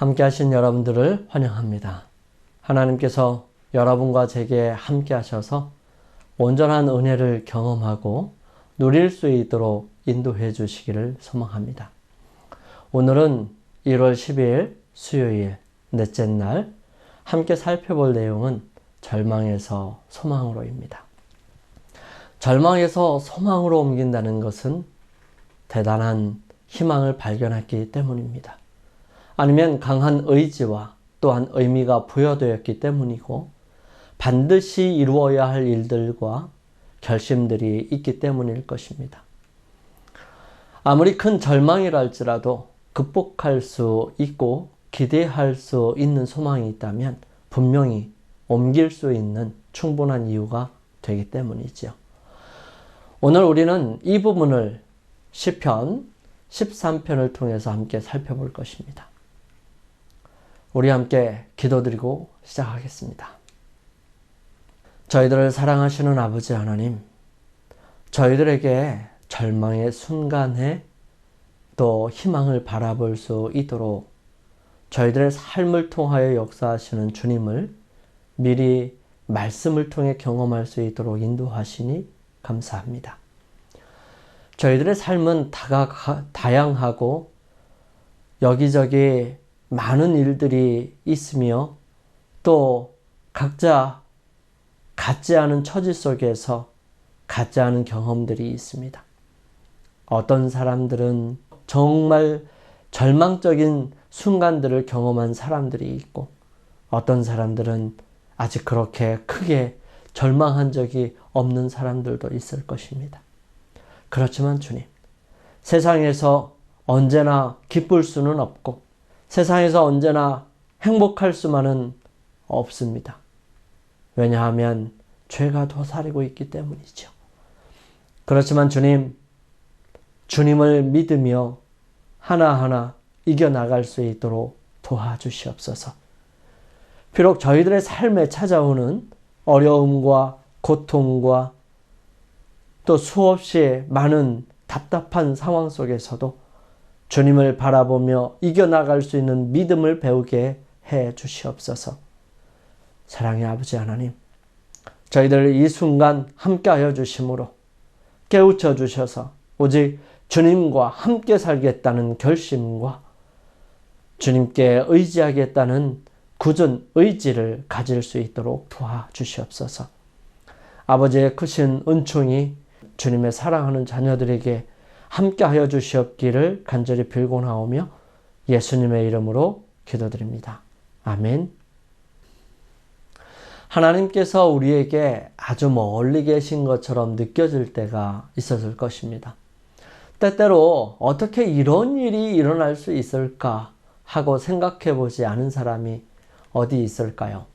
함께 하신 여러분들을 환영합니다. 하나님께서 여러분과 제게 함께 하셔서 온전한 은혜를 경험하고 누릴 수 있도록 인도해 주시기를 소망합니다. 오늘은 1월 12일 수요일 넷째 날 함께 살펴볼 내용은 절망에서 소망으로입니다. 절망에서 소망으로 옮긴다는 것은 대단한 희망을 발견했기 때문입니다. 아니면 강한 의지와 또한 의미가 부여되었기 때문이고 반드시 이루어야 할 일들과 결심들이 있기 때문일 것입니다. 아무리 큰 절망이라 할지라도 극복할 수 있고 기대할 수 있는 소망이 있다면 분명히 옮길 수 있는 충분한 이유가 되기 때문이지요. 오늘 우리는 이 부분을 시편 13편을 통해서 함께 살펴볼 것입니다. 우리 함께 기도드리고 시작하겠습니다. 저희들을 사랑하시는 아버지 하나님, 저희들에게 절망의 순간에 또 희망을 바라볼 수 있도록 저희들의 삶을 통하여 역사하시는 주님을 미리 말씀을 통해 경험할 수 있도록 인도하시니 감사합니다. 저희들의 삶은 다양하고 여기저기 많은 일들이 있으며 또 각자 같지 않은 처지 속에서 같지 않은 경험들이 있습니다. 어떤 사람들은 정말 절망적인 순간들을 경험한 사람들이 있고 어떤 사람들은 아직 그렇게 크게 절망한 적이 없는 사람들도 있을 것입니다. 그렇지만 주님, 세상에서 언제나 기쁠 수는 없고 세상에서 언제나 행복할 수만은 없습니다. 왜냐하면 죄가 도사리고 있기 때문이죠. 그렇지만 주님, 주님을 믿으며 하나하나 이겨나갈 수 있도록 도와주시옵소서. 비록 저희들의 삶에 찾아오는 어려움과 고통과 또 수없이 많은 답답한 상황 속에서도 주님을 바라보며 이겨나갈 수 있는 믿음을 배우게 해 주시옵소서. 사랑의 아버지 하나님, 저희들 이 순간 함께하여 주심으로 깨우쳐 주셔서 오직 주님과 함께 살겠다는 결심과 주님께 의지하겠다는 굳은 의지를 가질 수 있도록 도와주시옵소서. 아버지의 크신 은총이 주님의 사랑하는 자녀들에게 함께하여 주시옵기를 간절히 빌고나오며 예수님의 이름으로 기도드립니다. 아멘. 하나님께서 우리에게 아주 멀리 계신 것처럼 느껴질 때가 있었을 것입니다. 때때로 어떻게 이런 일이 일어날 수 있을까 하고 생각해 보지 않은 사람이 어디 있을까요?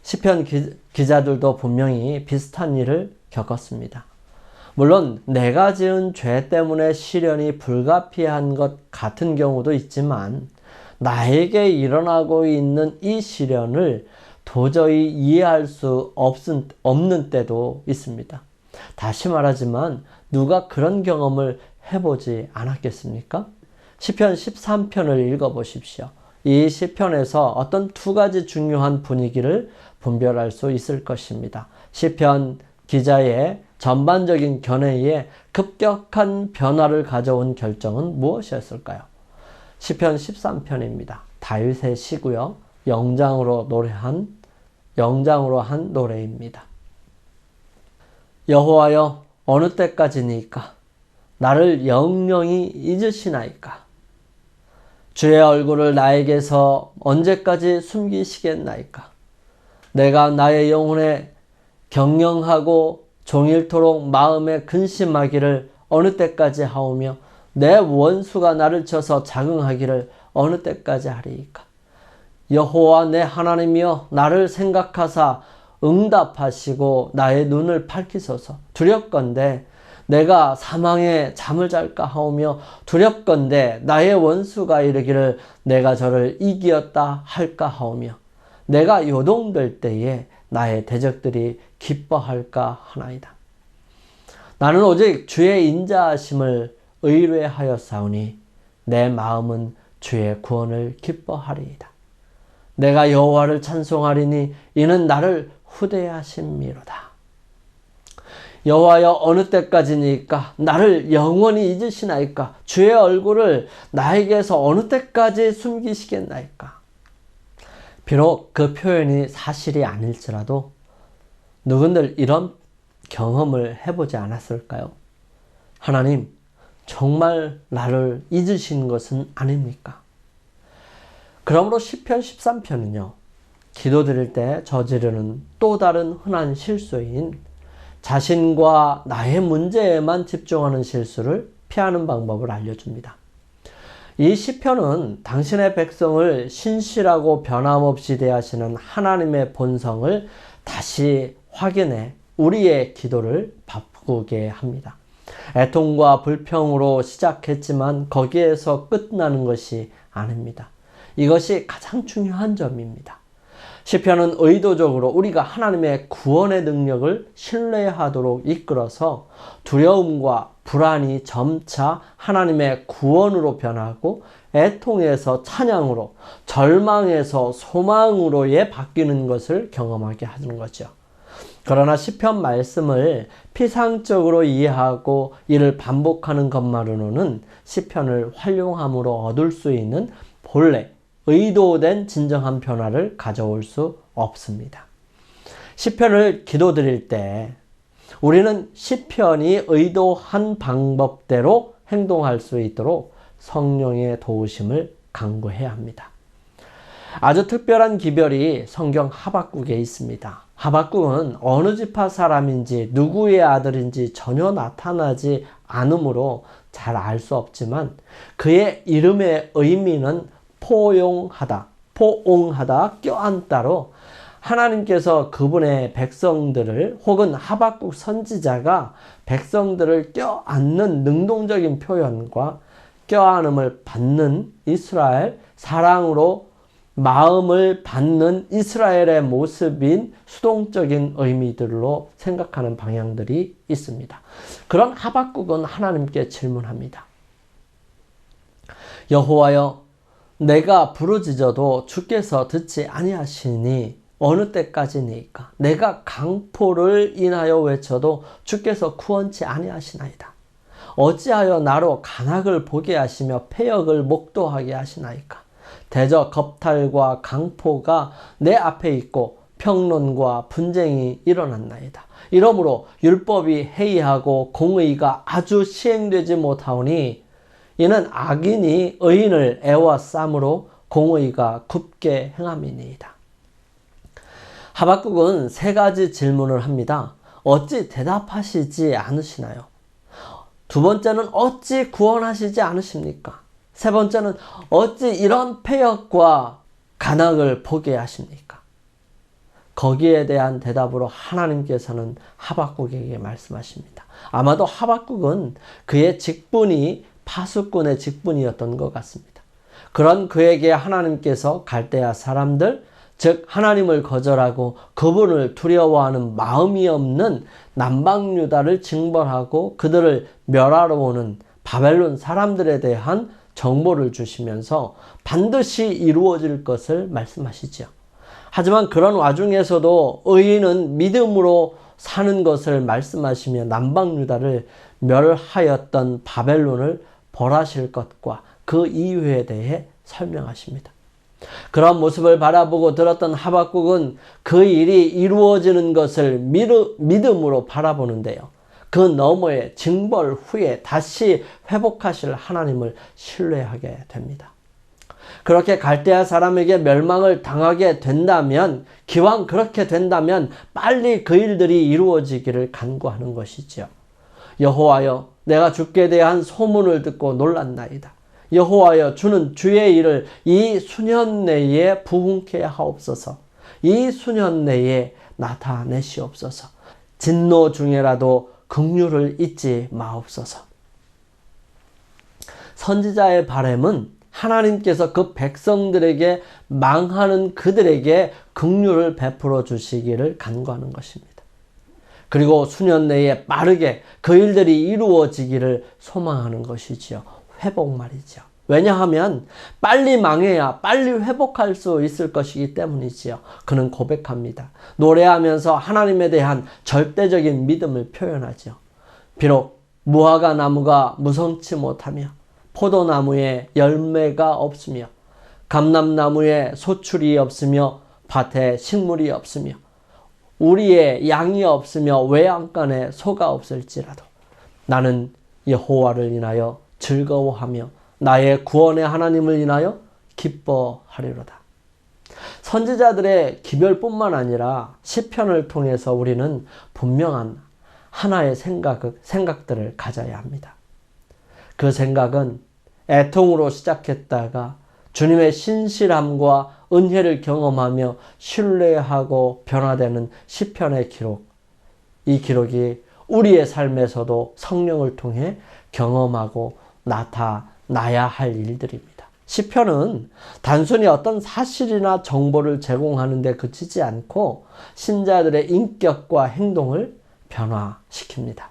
시편 기자들도 분명히 비슷한 일을 겪었습니다. 물론 내가 지은 죄 때문에 시련이 불가피한 것 같은 경우도 있지만 나에게 일어나고 있는 이 시련을 도저히 이해할 수 없는 때도 있습니다. 다시 말하지만 누가 그런 경험을 해보지 않았겠습니까? 시편 13편을 읽어보십시오. 이 시편에서 어떤 두 가지 중요한 분위기를 분별할 수 있을 것입니다. 시편 기자의 전반적인 견해에 급격한 변화를 가져온 결정은 무엇이었을까요? 시편 13편입니다. 다윗의 시고요. 영장으로 한 노래입니다. 여호와여, 어느 때까지니까? 나를 영영히 잊으시나이까? 주의 얼굴을 나에게서 언제까지 숨기시겠나이까? 내가 나의 영혼에 경영하고 종일토록 마음에 근심하기를 어느 때까지 하오며 내 원수가 나를 쳐서 자긍하기를 어느 때까지 하리이까? 여호와 내 하나님이여, 나를 생각하사 응답하시고 나의 눈을 밝히소서. 두렵건대 내가 사망에 잠을 잘까 하오며 두렵건대 나의 원수가 이르기를 내가 저를 이기었다 할까 하오며 내가 요동될 때에 나의 대적들이 기뻐할까 하나이다. 나는 오직 주의 인자하심을 의뢰하였사오니 내 마음은 주의 구원을 기뻐하리이다. 내가 여호와를 찬송하리니 이는 나를 후대하심이로다. 여호와여 어느 때까지니까 나를 영원히 잊으시나이까? 주의 얼굴을 나에게서 어느 때까지 숨기시겠나이까? 비록 그 표현이 사실이 아닐지라도 누군들 이런 경험을 해보지 않았을까요? 하나님, 정말 나를 잊으신 것은 아닙니까? 그러므로 시편 13편은요. 기도드릴 때 저지르는 또 다른 흔한 실수인 자신과 나의 문제에만 집중하는 실수를 피하는 방법을 알려줍니다. 이 시편은 당신의 백성을 신실하고 변함없이 대하시는 하나님의 본성을 다시 확인해 우리의 기도를 바꾸게 합니다. 애통과 불평으로 시작했지만 거기에서 끝나는 것이 아닙니다. 이것이 가장 중요한 점입니다. 시편은 의도적으로 우리가 하나님의 구원의 능력을 신뢰하도록 이끌어서 두려움과 불안이 점차 하나님의 구원으로 변하고 애통에서 찬양으로, 절망에서 소망으로의 바뀌는 것을 경험하게 하는 거죠. 그러나 시편 말씀을 피상적으로 이해하고 이를 반복하는 것만으로는 시편을 활용함으로 얻을 수 있는 본래 의도된 진정한 변화를 가져올 수 없습니다. 시편을 기도드릴 때 우리는 시편이 의도한 방법대로 행동할 수 있도록 성령의 도우심을 간구해야 합니다. 아주 특별한 기별이 성경 하박국에 있습니다. 하박국은 어느 지파 사람인지 누구의 아들인지 전혀 나타나지 않으므로 잘 알 수 없지만 그의 이름의 의미는 포용하다, 껴안다로 하나님께서 그분의 백성들을 혹은 하박국 선지자가 백성들을 껴안는 능동적인 표현과 껴안음을 받는 이스라엘, 사랑으로 마음을 받는 이스라엘의 모습인 수동적인 의미들로 생각하는 방향들이 있습니다. 그런 하박국은 하나님께 질문합니다. 여호와여, 내가 부르짖어도 주께서 듣지 아니하시니 어느 때까지니까? 내가 강포를 인하여 외쳐도 주께서 구원치 아니하시나이다. 어찌하여 나로 간악을 보게 하시며 패역을 목도하게 하시나이까? 대저 겁탈과 강포가 내 앞에 있고 평론과 분쟁이 일어났나이다. 이러므로 율법이 해이하고 공의가 아주 시행되지 못하오니 이는 악인이 의인을 애워싸므로 공의가 굽게 행함이니이다. 하박국은 세 가지 질문을 합니다. 어찌 대답하시지 않으시나요? 두 번째는 어찌 구원하시지 않으십니까? 세 번째는 어찌 이런 패역과 간악을 보게 하십니까? 거기에 대한 대답으로 하나님께서는 하박국에게 말씀하십니다. 아마도 하박국은 그의 직분이 파수꾼의 직분이었던 것 같습니다. 그런 그에게 하나님께서 갈대아 사람들, 즉 하나님을 거절하고 그분을 두려워하는 마음이 없는 남방유다를 징벌하고 그들을 멸하러 오는 바벨론 사람들에 대한 정보를 주시면서 반드시 이루어질 것을 말씀하시죠. 하지만 그런 와중에서도 의인은 믿음으로 사는 것을 말씀하시며 남방유다를 멸하였던 바벨론을 벌하실 것과 그 이유에 대해 설명하십니다. 그런 모습을 바라보고 들었던 하박국은 그 일이 이루어지는 것을 믿음으로 바라보는데요. 그 너머에 징벌 후에 다시 회복하실 하나님을 신뢰하게 됩니다. 그렇게 갈대아 사람에게 멸망을 당하게 된다면, 기왕 그렇게 된다면 빨리 그 일들이 이루어지기를 간구하는 것이지요. 여호와여, 내가 주께 대한 소문을 듣고 놀랐나이다. 여호와여, 주는 주의 일을 이 수년 내에 부흥케 하옵소서. 이 수년 내에 나타내시옵소서. 진노 중에라도 긍휼을 잊지 마옵소서. 선지자의 바람은 하나님께서 그 백성들에게, 망하는 그들에게 긍휼을 베풀어 주시기를 간구하는 것입니다. 그리고 수년 내에 빠르게 그 일들이 이루어지기를 소망하는 것이지요. 회복 말이죠. 왜냐하면 빨리 망해야 빨리 회복할 수 있을 것이기 때문이지요. 그는 고백합니다. 노래하면서 하나님에 대한 절대적인 믿음을 표현하죠. 비록 무화과 나무가 무성치 못하며 포도나무에 열매가 없으며 감람나무에 소출이 없으며 밭에 식물이 없으며 우리의 양이 없으며 외양간에 소가 없을지라도 나는 여호와를 인하여 즐거워하며 나의 구원의 하나님을 인하여 기뻐하리로다. 선지자들의 기별뿐만 아니라 시편을 통해서 우리는 분명한 하나의 생각들을 가져야 합니다. 그 생각은 애통으로 시작했다가 주님의 신실함과 은혜를 경험하며 신뢰하고 변화되는 시편의 기록, 이 기록이 우리의 삶에서도 성령을 통해 경험하고 나타나야 할 일들입니다. 시편은 단순히 어떤 사실이나 정보를 제공하는 데 그치지 않고 신자들의 인격과 행동을 변화시킵니다.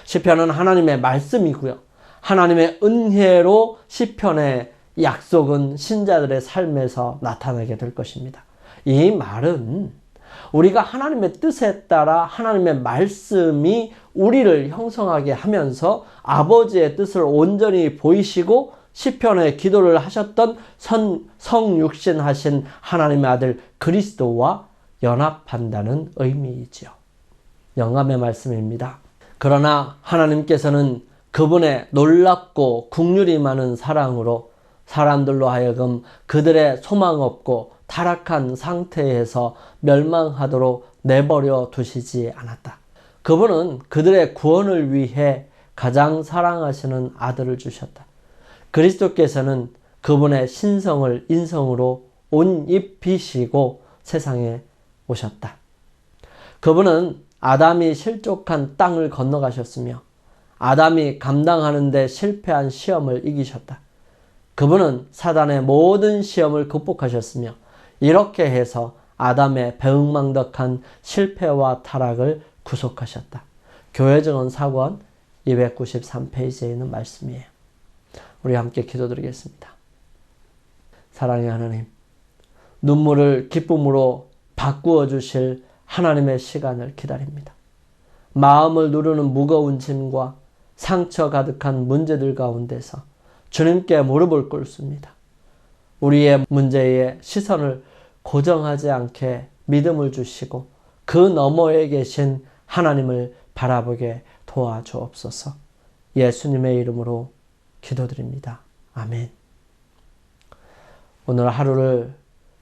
시편은 하나님의 말씀이고요. 하나님의 은혜로 시편의 약속은 신자들의 삶에서 나타나게 될 것입니다. 이 말은 우리가 하나님의 뜻에 따라 하나님의 말씀이 우리를 형성하게 하면서 아버지의 뜻을 온전히 보이시고 시편의 기도를 하셨던 성육신하신 하나님의 아들 그리스도와 연합한다는 의미이지요. 영감의 말씀입니다. 그러나 하나님께서는 그분의 놀랍고 긍휼이 많은 사랑으로 사람들로 하여금 그들의 소망 없고 타락한 상태에서 멸망하도록 내버려 두시지 않았다. 그분은 그들의 구원을 위해 가장 사랑하시는 아들을 주셨다. 그리스도께서는 그분의 신성을 인성으로 옷 입히시고 세상에 오셨다. 그분은 아담이 실족한 땅을 건너가셨으며 아담이 감당하는 데 실패한 시험을 이기셨다. 그분은 사단의 모든 시험을 극복하셨으며 이렇게 해서 아담의 배은망덕한 실패와 타락을 구속하셨다. 교회정원 사권 293페이지에 있는 말씀이에요. 우리 함께 기도드리겠습니다. 사랑의 하나님, 눈물을 기쁨으로 바꾸어 주실 하나님의 시간을 기다립니다. 마음을 누르는 무거운 짐과 상처 가득한 문제들 가운데서 주님께 무릎을 꿇습니다. 우리의 문제에 시선을 고정하지 않게 믿음을 주시고 그 너머에 계신 하나님을 바라보게 도와주옵소서. 예수님의 이름으로 기도드립니다. 아멘. 오늘 하루를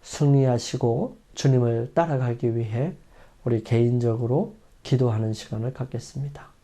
승리하시고 주님을 따라가기 위해 우리 개인적으로 기도하는 시간을 갖겠습니다.